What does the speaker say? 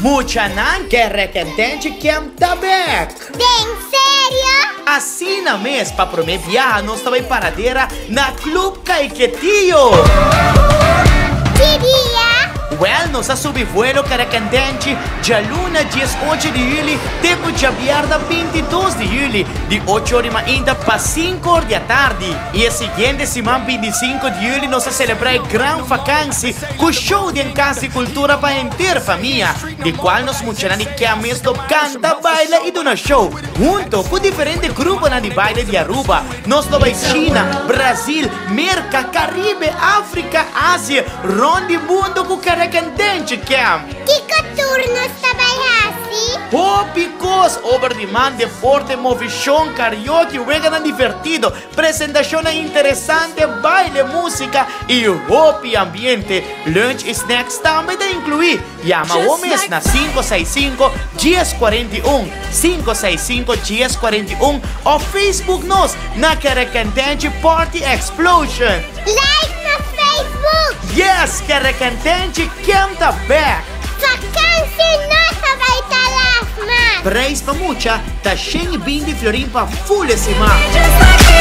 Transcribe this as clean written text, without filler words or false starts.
Mucha nan que requentente que tabek. Tem sério? Assim na mês para promer viaja nós também paradeira na Club Caiquetillo. Que dia? Well, nós a subvuelo caracandente de luna 18 de julho, tempo de aberta 22 de julho, de 8 horas ainda para 5 horas da tarde. E a seguinte semana, 25 de julho, nós a celebrar grande vacância com show de casa e cultura para a inteira família, de qual nós mostramos que a mês do canta, baila e dona show. Junto com diferentes grupos de baile de Aruba, nós vai China, Brasil, Merca, Caribe, África, Ásia, ronde mundo com caracandente que Que turnos trabalhasse? Oh, because over demand de forte movição, karaoke, wegana divertido, apresentação interessante, baile, música e happy ambiente. Lunch e snacks também de incluir. Llama o mês na 565-1041, 565-1041 ou Facebook nos na Caracandente Party Explosion. Like no Facebook! Yes, Caracandente canta back. Vacância nossa vai estar lá, mano! Preis pa mucha, ta 120 florin pa full semana. Just like